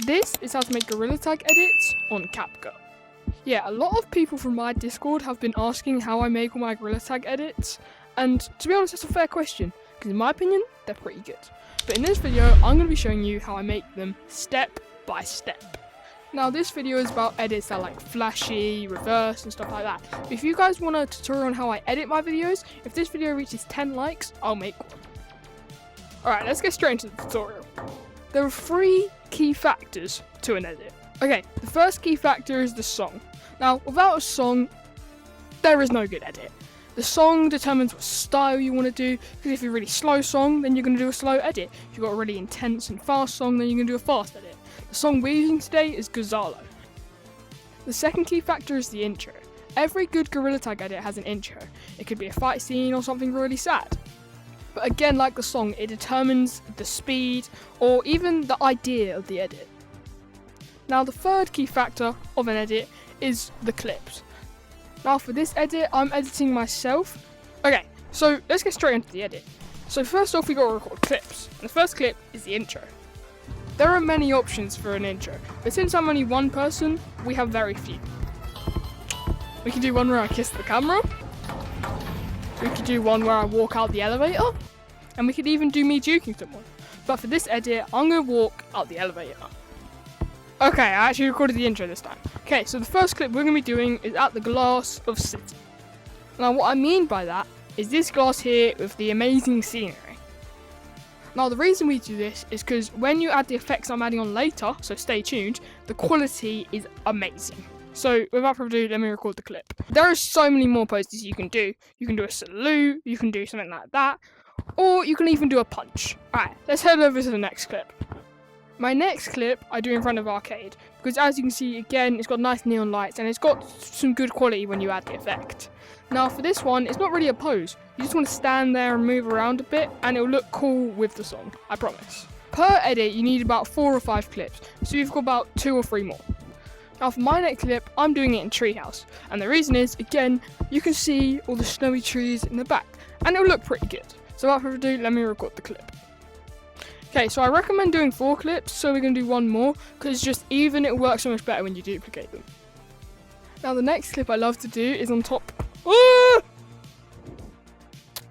This is how to make gorilla tag edits on CapCut. Yeah, a lot of people from my Discord have been asking how I make all my gorilla tag edits, and to be honest, that's a fair question, because in my opinion, they're pretty good. But in this video, I'm going to be showing you how I make them step by step. Now, this video is about edits that are like flashy, reverse, and stuff like that. But if you guys want a tutorial on how I edit my videos, if this video reaches 10 likes, I'll make one. Alright, let's get straight into the tutorial. There are 3 key factors to an edit. Okay, the first key factor is the song. Now, without a song, there is no good edit. The song determines what style you want to do, because if you're a really slow song, then you're going to do a slow edit. If you've got a really intense and fast song, then you're going to do a fast edit. The song we're using today is Gonzalo. The second key factor is the intro. Every good gorilla tag edit has an intro. It could be a fight scene or something really sad. But again, like the song, it determines the speed or even the idea of the edit. Now, the third key factor of an edit is the clips. Now, for this edit, I'm editing myself. Okay, so let's get straight into the edit. So first off, we got to record clips. And the first clip is the intro. There are many options for an intro, but since I'm only one person, we have very few. We can do one where I kiss the camera. We could do one where I walk out the elevator. And we could even do me juking someone. But for this edit, I'm going to walk out the elevator. Okay, I actually recorded the intro this time. Okay, so the first clip we're going to be doing is at the glass of city. Now, what I mean by that is this glass here with the amazing scenery. Now, the reason we do this is because when you add the effects I'm adding on later, so stay tuned, the quality is amazing. So, without further ado, let me record the clip. There are so many more poses you can do. You can do a salute, you can do something like that, or you can even do a punch. Alright, let's head over to the next clip. My next clip I do in front of arcade, because as you can see, again, it's got nice neon lights and it's got some good quality when you add the effect. Now for this one, it's not really a pose. You just want to stand there and move around a bit and it'll look cool with the song, I promise. Per edit, you need about 4 or 5 clips, so you've got about 2 or 3 more. Now for my next clip, I'm doing it in Treehouse, and the reason is, again, you can see all the snowy trees in the back, and it'll look pretty good. So without further ado, let me record the clip. Okay, so I recommend doing 4 clips, so we're going to do 1 more, because just even it works so much better when you duplicate them. Now the next clip I love to do is on top.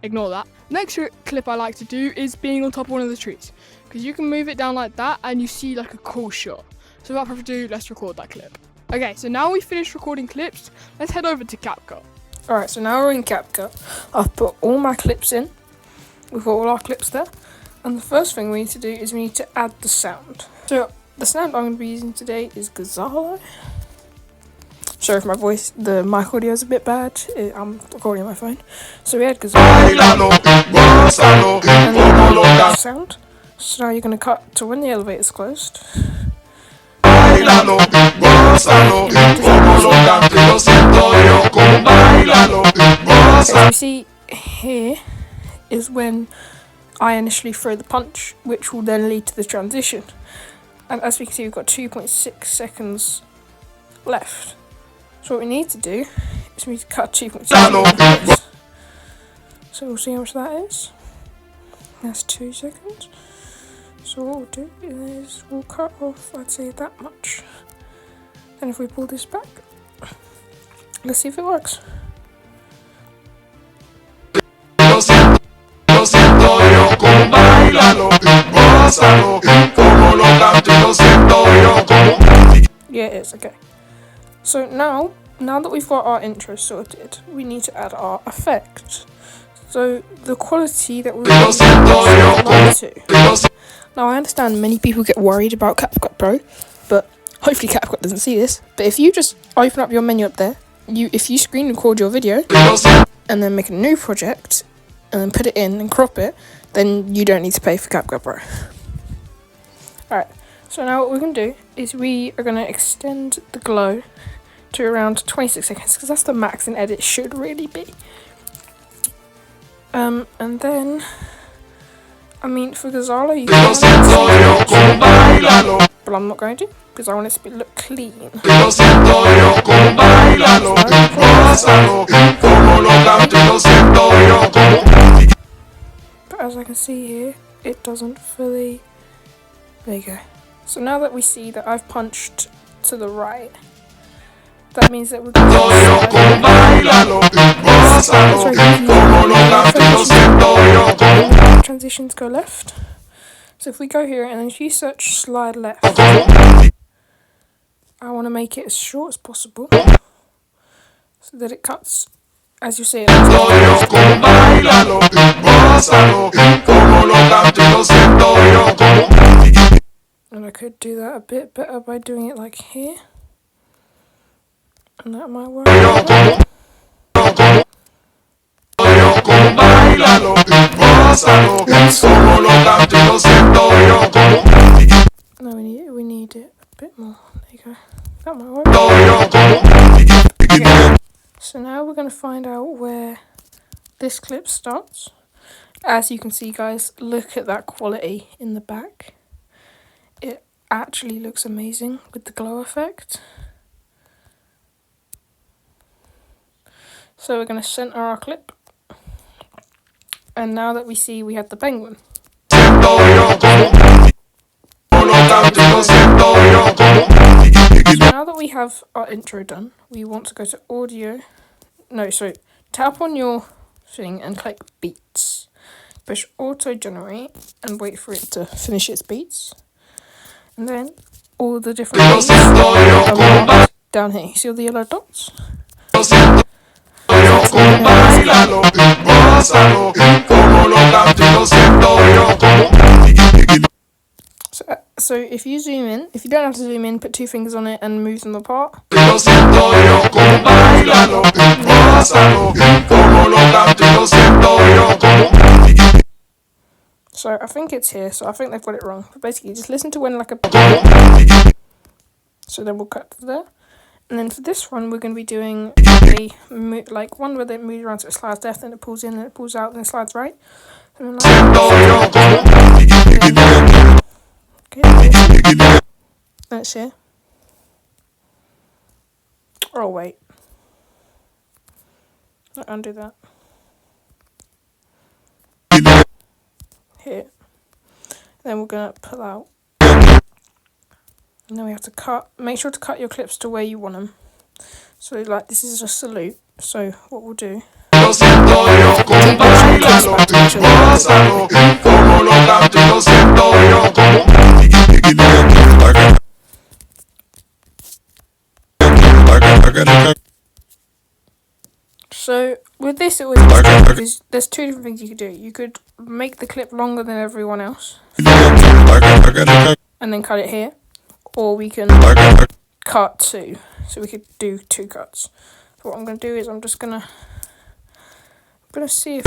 Ignore that. Next clip I like to do is being on top of one of the trees, because you can move it down like that and you see like a cool shot. So without further ado, let's record that clip. Okay, so now we've finished recording clips, let's head over to CapCut. Alright, so now we're in CapCut. I've put all my clips in. We've got all our clips there. And the first thing we need to do is we need to add the sound. So the sound I'm going to be using today is Gonzalo. Sorry if the mic audio is a bit bad. I'm recording on my phone. So we had Gonzalo. And sound. So now you're going to cut to when the elevator is closed. As you see here is when I initially throw the punch, which will then lead to the transition. And as we can see, we've got 2.6 seconds left. So what we need to do is we need to cut 2.6 seconds. So we'll see how much that is. That's 2 seconds. So what we'll do is we'll cut off, I'd say, that much. Then if we pull this back, let's see if it works. Yeah, it is, okay. So now that we've got our intro sorted, we need to add our effect. So the quality that we want to. Now I understand many people get worried about CapCut Pro, but hopefully CapCut doesn't see this. But if you just open up your menu up there, if you screen record your video, and then make a new project, and then put it in and crop it, then you don't need to pay for CapCut Pro. Alright, so now what we're going to do is we are going to extend the glow to around 26 seconds, because that's the max an edit should really be. And then, I mean, for Gonzalo, you can but I'm not going to, because I want it to look clean. But as I can see here, it doesn't fully. There you go. So now that we see that I've punched to the right, that means that we're going to transitions go left. So if we go here and if you search slide left, I want to make it as short as possible so that it cuts as you see it. And I could do that a bit better by doing it like here. And that might work. No, we need it a bit more. There you go. That might work. Okay. So now we're going to find out where this clip starts. As you can see, guys, look at that quality in the back. It actually looks amazing with the glow effect. So we're going to center our clip. And now that we see we have the penguin. So now that we have our intro done, we want to go to audio. No, so tap on your thing and click beats. Push auto generate and wait for it to finish its beats. And then all the different beats are down here. You see all the yellow dots? So if you zoom in, if you don't have to zoom in, put two fingers on it and move them apart. So I think it's here, so I think they've got it wrong. But basically, just listen to when like a... So then we'll cut to there. And then for this one, we're going to be doing a like one where they move around so it slides left, then it pulls in, then it pulls out, then it slides right. And then okay. Let's see. Oh wait. I'll undo that. Here. Then we're going to pull out. And then we have to cut. Make sure to cut your clips to where you want them. So like this is a salute. So what we'll do. So with this it was because there's two different things you could do. You could make the clip longer than everyone else and then cut it here, or we can cut two. So we could do two cuts. So what I'm gonna do is I'm gonna see if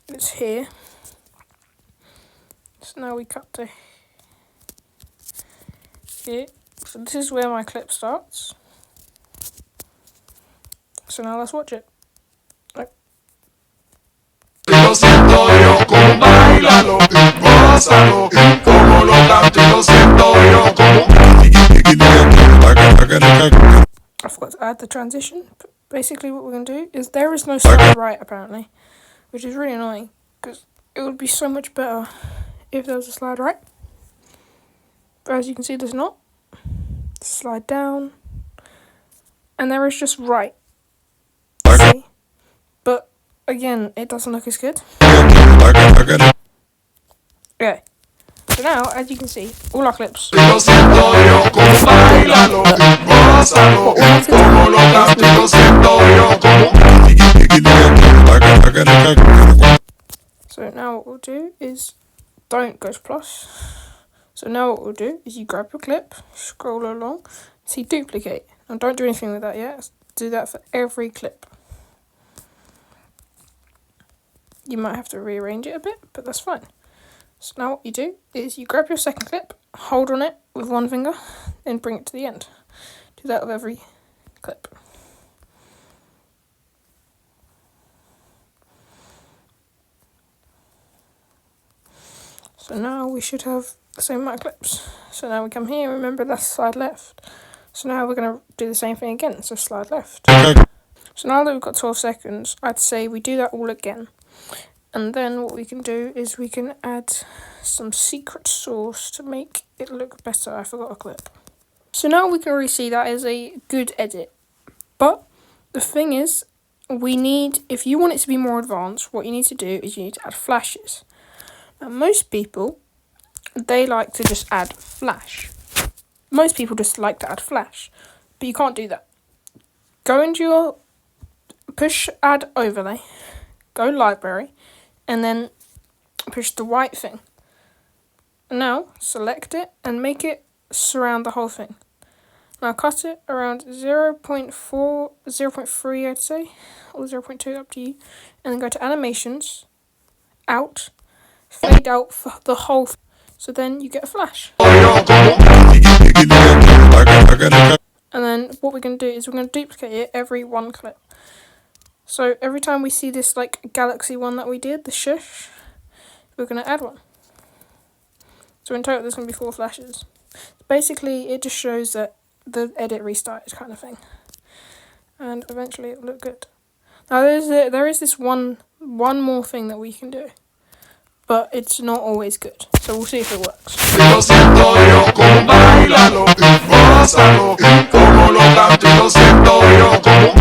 it's here. So now we cut to here. So this is where my clip starts. So now let's watch it. I forgot to add the transition. But basically what we're going to do is there is no slide right apparently, which is really annoying because it would be so much better if there was a slide right. But as you can see, there's not. Slide down. And there is just right. See? But again, it doesn't look as good. Okay. So now, as you can see, all our clips. So now what we'll do is don't go to plus. So now what we'll do is you grab your clip, scroll along, see duplicate. And don't do anything with that yet. Do that for every clip. You might have to rearrange it a bit, but that's fine. So now what you do is you grab your second clip, hold on it with one finger, then bring it to the end. Do that with every clip. So now we should have the same amount of clips. So now we come here, remember that's slide left. So now we're going to do the same thing again, so slide left. So now that we've got 12 seconds, I'd say we do that all again. And then what we can do is we can add some secret sauce to make it look better. I forgot a clip. So now we can really see that is a good edit. But the thing is, if you want it to be more advanced, what you need to do is you need to add flashes. Now most people, they like to just add flash. Most people just like to add flash, but you can't do that. Go into your push add overlay, go library, and then push the white thing. Now select it and make it surround the whole thing. Now cut it around 0.4, 0.3 I'd say, or 0.2, up to you. And then go to animations, out, fade out for the whole so then you get a flash. And then what we're going to do is we're going to duplicate it every one clip. So every time we see this like galaxy one that we did, the shush, we're going to add one. So in total there's going to be 4 flashes. Basically it just shows that the edit restarted kind of thing. And eventually it'll look good. Now there is this one more thing that we can do. But it's not always good. So we'll see if it works. Lo siento yo como bailalo, gózalo, como lo canto y lo siento yo como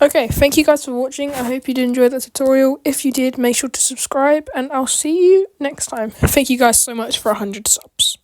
Okay, thank you guys for watching. I hope you did enjoy the tutorial. If you did, make sure to subscribe and I'll see you next time. Thank you guys so much for 100 subs.